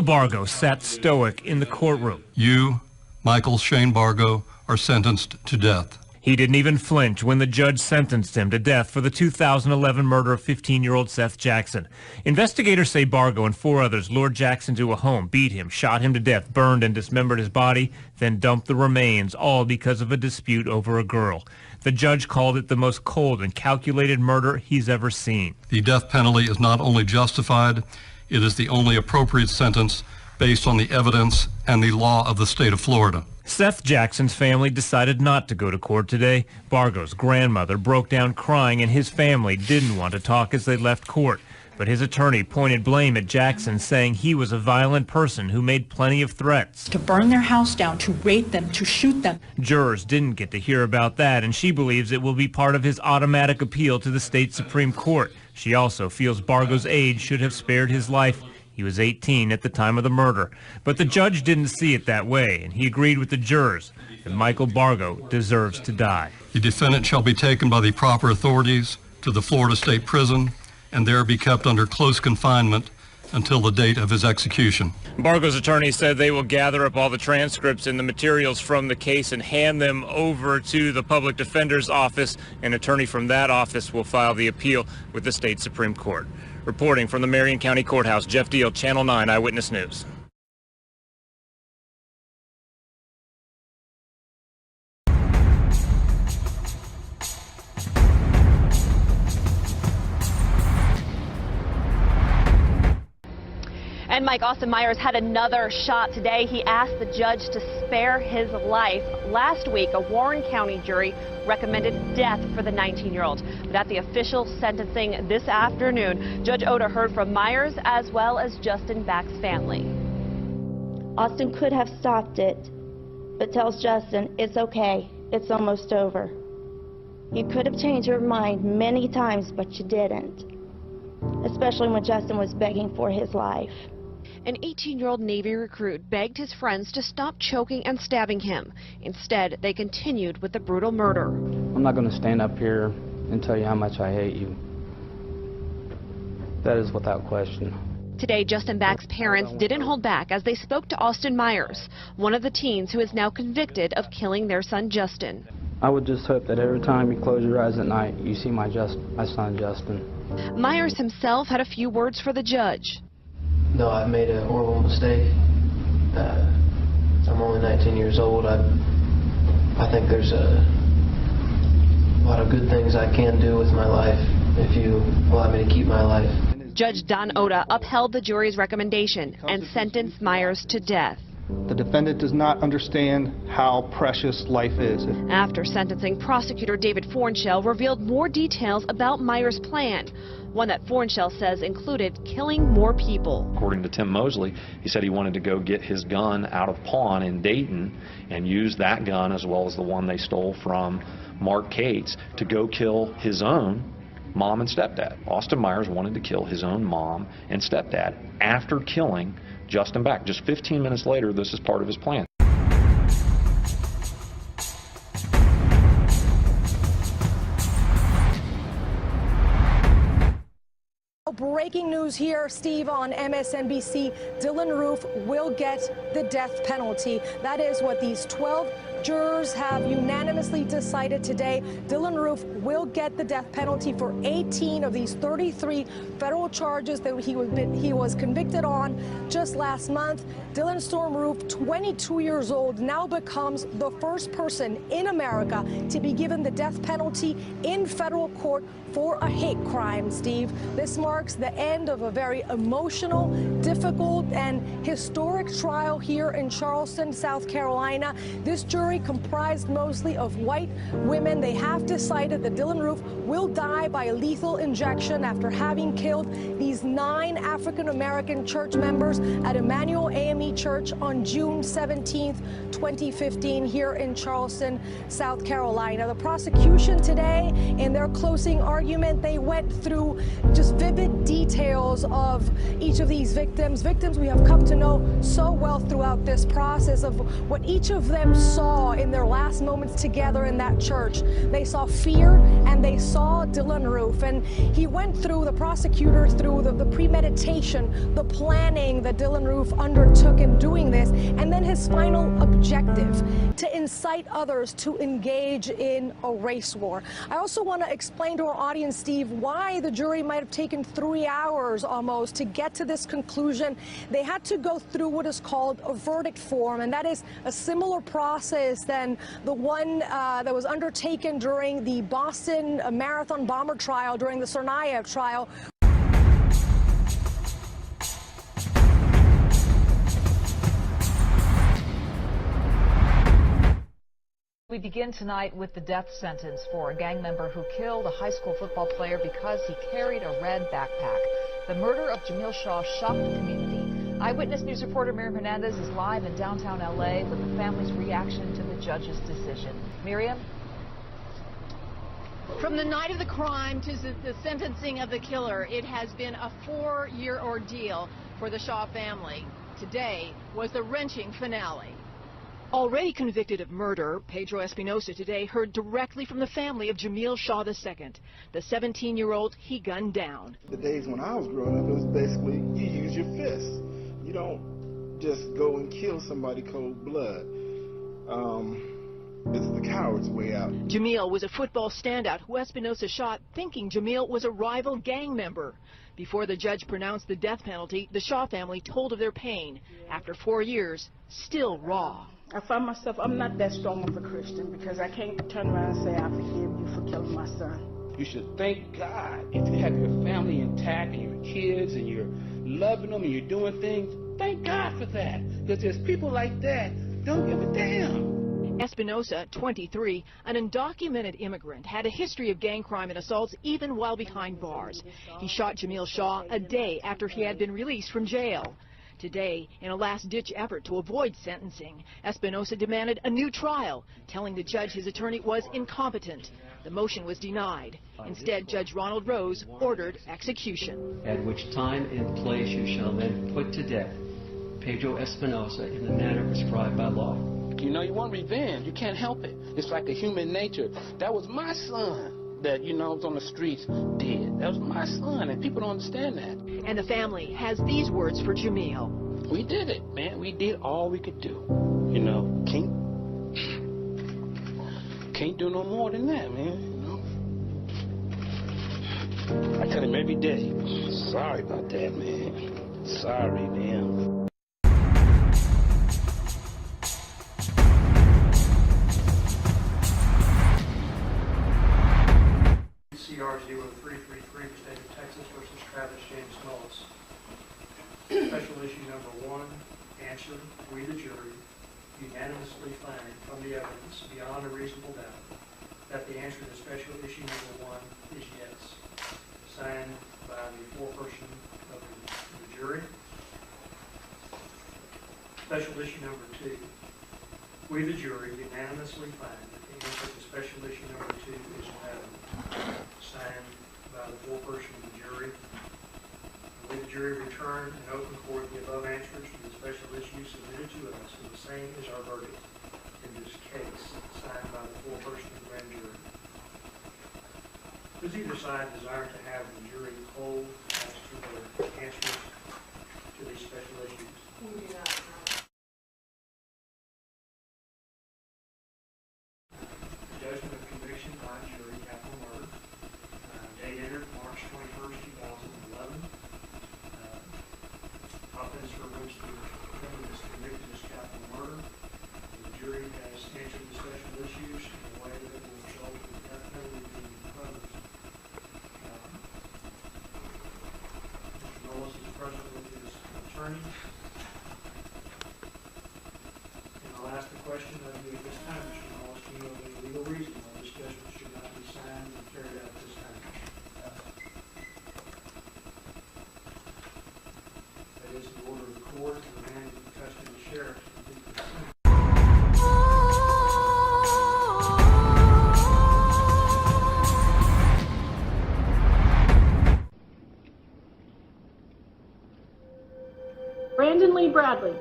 Bargo sat stoic in the courtroom. You, Michael Shane Bargo, are sentenced to death. He didn't even flinch when the judge sentenced him to death for the 2011 murder of 15-year-old Seth Jackson. Investigators say Bargo and 4 others lured Jackson to a home, beat him, shot him to death, burned and dismembered his body, then dumped the remains, all because of a dispute over a girl. The judge called it the most cold and calculated murder he's ever seen. The death penalty is not only justified, it is the only appropriate sentence based on the evidence and the law of the state of Florida. Seth Jackson's family decided not to go to court today. Bargo's grandmother broke down crying, and his family didn't want to talk as they left court. But his attorney pointed blame at Jackson, saying he was a violent person who made plenty of threats. To burn their house down, to rape them, to shoot them. Jurors didn't get to hear about that, and she believes it will be part of his automatic appeal to the state Supreme Court. She also feels Bargo's age should have spared his life. He was 18 at the time of the murder. But the judge didn't see it that way, and he agreed with the jurors that Michael Bargo deserves to die. The defendant shall be taken by the proper authorities to the Florida State Prison and there be kept under close confinement until the date of his execution. Bargo's attorney said they will gather up all the transcripts and the materials from the case and hand them over to the public defender's office. An attorney from that office will file the appeal with the state Supreme Court. Reporting from the Marion County Courthouse, Jeff Deal, Channel 9 Eyewitness News. And Mike, Austin Myers had another shot today. He asked the judge to spare his life. Last week, a Warren County jury recommended death for the 19-year-old. But at the official sentencing this afternoon, Judge Oda heard from Myers as well as Justin Back's family. Austin could have stopped it, but tells Justin it's okay, it's almost over. You could have changed your mind many times, but you didn't, especially when Justin was begging for his life. An 18-year-old Navy recruit begged his friends to stop choking and stabbing him. Instead, they continued with the brutal murder. I'm not going to stand up here and tell you how much I hate you. That is without question. Today, Justin Back's parents didn't hold back as they spoke to Austin Myers, one of the teens who is now convicted of killing their son Justin. I would just hope that every time you close your eyes at night, you see my son Justin. Myers himself had a few words for the judge. No, I've made a horrible mistake. I'm only 19 years old. I think there's a lot of good things I can do with my life if you allow me to keep my life. Judge Don Oda upheld the jury's recommendation and sentenced Myers to death. The defendant does not understand how precious life is. After sentencing, prosecutor David Fornshell revealed more details about Myers' plan, one that Fornshell says included killing more people. According to Tim Mosley, he said he wanted to go get his gun out of pawn in Dayton and use that gun as well as the one they stole from Mark Cates to go kill his own mom and stepdad. Austin Myers wanted to kill his own mom and stepdad after killing Justin Back. Just 15 minutes later, this is part of his plan. Breaking news here, Steve, on MSNBC. Dylann Roof will get the death penalty. That is what these 12 jurors have unanimously decided today. Dylann Roof will get the death penalty for 18 of these 33 federal charges that he was convicted on just last month. Dylann Storm Roof, 22 years old, now becomes the first person in America to be given the death penalty in federal court for a hate crime, Steve. This marks the end of a very emotional, difficult, and historic trial here in Charleston, South Carolina. This jury comprised mostly of white women. They have decided that Dylann Roof will die by a lethal injection after having killed these 9 African-American church members at Emmanuel AME Church on June 17th, 2015, here in Charleston, South Carolina. The prosecution today, in their closing argument, they went through just vivid details of each of these victims we have come to know so well throughout this process, of what each of them saw saw in their last moments together in that church. They saw fear and they saw Dylann Roof. And he went through, the prosecutor, through the premeditation, the planning that Dylann Roof undertook in doing this, and then his final objective, to incite others to engage in a race war. I also want to explain to our audience, Steve, why the jury might have taken 3 hours almost to get to this conclusion. They had to go through what is called a verdict form, and that is a similar process than the one that was undertaken during the Boston Marathon bomber trial, during the Tsarnaev trial. We begin tonight with the death sentence for a gang member who killed a high school football player because he carried a red backpack. The murder of Jamil Shaw shocked the community. Eyewitness News reporter Miriam Hernandez is live in downtown LA with the family's reaction to the judge's decision. Miriam? From the night of the crime to the sentencing of the killer, it has been a 4-year ordeal for the Shaw family. Today was the wrenching finale. Already convicted of murder, Pedro Espinosa today heard directly from the family of Jamil Shaw II, the 17-year-old he gunned down. The days when I was growing up, it was basically you use your fists. You don't just go and kill somebody cold blood. It's the coward's way out. Jamil was a football standout who Espinosa shot thinking Jamil was a rival gang member. Before the judge pronounced the death penalty, the Shaw family told of their pain. After 4 years, still raw. I find myself, I'm not that strong of a Christian because I can't turn around and say I forgive you for killing my son. You should thank God if you have your family intact and your kids and you're loving them and you're doing things. Thank God for that, because there's people like that don't give a damn. Espinosa, 23, an undocumented immigrant, had a history of gang crime and assaults even while behind bars. He shot Jamil Shaw a day after he had been released from jail. Today, in a last-ditch effort to avoid sentencing, Espinosa demanded a new trial, telling the judge his attorney was incompetent. The motion was denied. Instead, Judge Ronald Rose ordered execution. At which time and place you shall then put to death Pedro Espinosa in the manner prescribed by law. You know, you want revenge. You can't help it. It's like a human nature. That was my son that, you know, was on the streets dead. That was my son, and people don't understand that. And the family has these words for Jamil. We did it, man. We did all we could do. You know, can't do no more than that, man. You know? I tell him every day, sorry about that, man. Sorry, man. CR 0333, State of Texas versus Travis James Mullis. Special issue number 1, answer, we the jury unanimously find from the evidence beyond a reasonable doubt that the answer to special issue number 1 is yes. Signed by the foreperson of the jury. Special issue number 2, we the jury unanimously find that the answer to special issue number 2 is no. Signed by the foreperson of the jury. Will the jury return in open court the above answers to the special issues submitted to us, and the same is our verdict in this case, signed by the foreperson of the grand jury. Does either side desire to have the jury poll as to their answers to these special issues? We do not. Judgment of conviction by jury, capital murder. Date entered March 21st, 2011. Offense for which the defendant is convicted is capital murder. The jury has answered the special issues in a way that will result in the death penalty being imposed. Mr. Mullis is present with his attorney. And I'll ask the question of you at this time, Mr. Mullis. Do you know the legal reason why this judgment should not be signed and carried out this time? That is the order of the court to remand the custody of the sheriff to complete the sentence. Brandon Lee Bradley,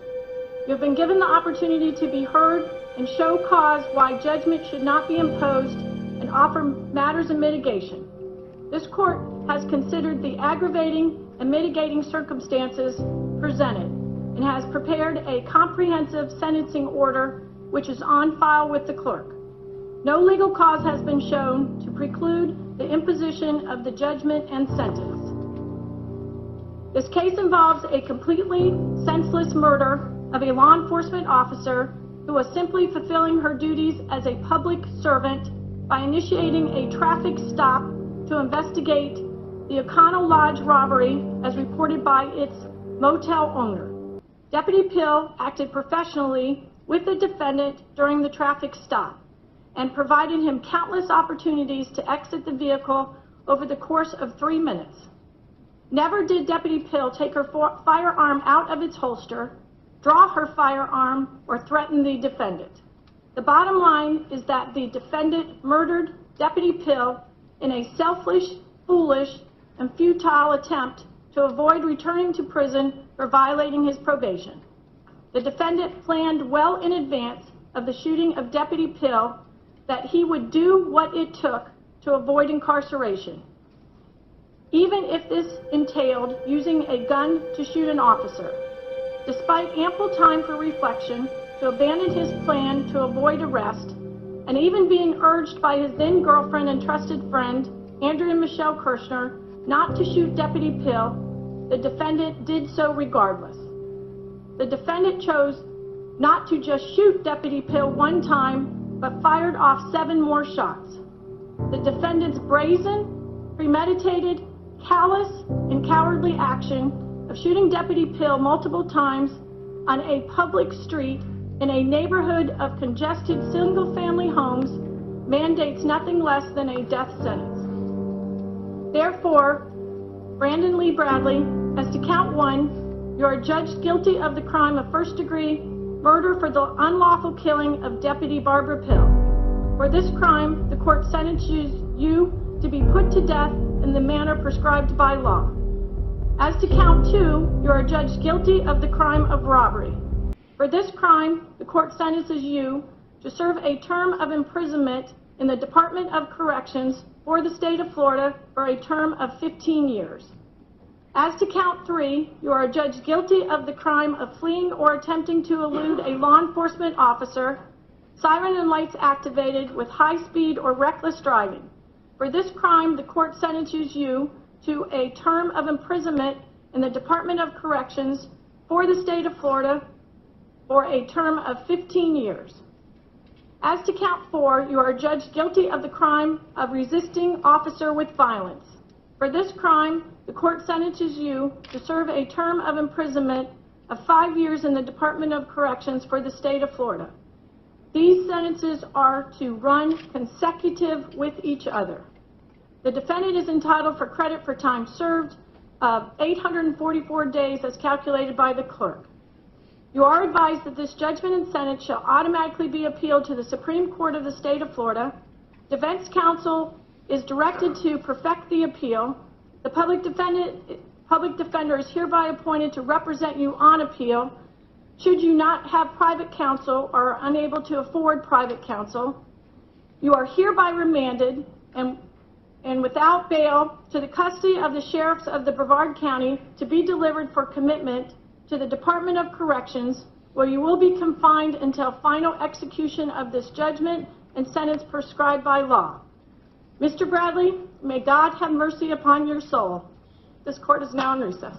you have been given the opportunity to be heard and show cause why judgment should not be imposed and offer matters of mitigation. This court has considered the aggravating and mitigating circumstances presented and has prepared a comprehensive sentencing order which is on file with the clerk. No legal cause has been shown to preclude the imposition of the judgment and sentence. This case involves a completely senseless murder of a law enforcement officer who was simply fulfilling her duties as a public servant by initiating a traffic stop to investigate the Econo Lodge robbery as reported by its motel owner. Deputy Pill acted professionally with the defendant during the traffic stop and provided him countless opportunities to exit the vehicle over the course of 3 minutes. Never did Deputy Pill take her firearm out of its holster, draw her firearm, or threaten the defendant. The bottom line is that the defendant murdered Deputy Pill in a selfish, foolish, and futile attempt to avoid returning to prison for violating his probation. The defendant planned well in advance of the shooting of Deputy Pill that he would do what it took to avoid incarceration, even if this entailed using a gun to shoot an officer. Despite ample time for reflection, to abandon his plan to avoid arrest, and even being urged by his then-girlfriend and trusted friend, Andrea Michelle Kirshner, not to shoot Deputy Pill, the defendant did so regardless. The defendant chose not to just shoot Deputy Pill one time, but fired off 7 more shots. The defendant's brazen, premeditated, callous, and cowardly action of shooting Deputy Pill multiple times on a public street in a neighborhood of congested single-family homes mandates nothing less than a death sentence. Therefore, Brandon Lee Bradley, as to count 1, you are judged guilty of the crime of first-degree murder for the unlawful killing of Deputy Barbara Pill. For this crime, the court sentences you to be put to death in the manner prescribed by law. As to count 2, you are judged guilty of the crime of robbery. For this crime, the court sentences you to serve a term of imprisonment in the Department of Corrections for the state of Florida for a term of 15 years. As to count 3, you are judged guilty of the crime of fleeing or attempting to elude a law enforcement officer, siren and lights activated with high speed or reckless driving. For this crime, the court sentences you to a term of imprisonment in the Department of Corrections for the state of Florida for a term of 15 years. As to count 4, you are judged guilty of the crime of resisting officer with violence. For this crime, the court sentences you to serve a term of imprisonment of 5 years in the Department of Corrections for the state of Florida. These sentences are to run consecutive with each other. The defendant is entitled for credit for time served of 844 days as calculated by the clerk. You are advised that this judgment and sentence shall automatically be appealed to the Supreme Court of the state of Florida. Defense counsel is directed to perfect the appeal. The public defender is hereby appointed to represent you on appeal. Should you not have private counsel or are unable to afford private counsel, you are hereby remanded and without bail to the custody of the sheriffs of the Brevard County to be delivered for commitment to the Department of Corrections, where you will be confined until final execution of this judgment and sentence prescribed by law. Mr. Bradley, may God have mercy upon your soul. This court is now in recess.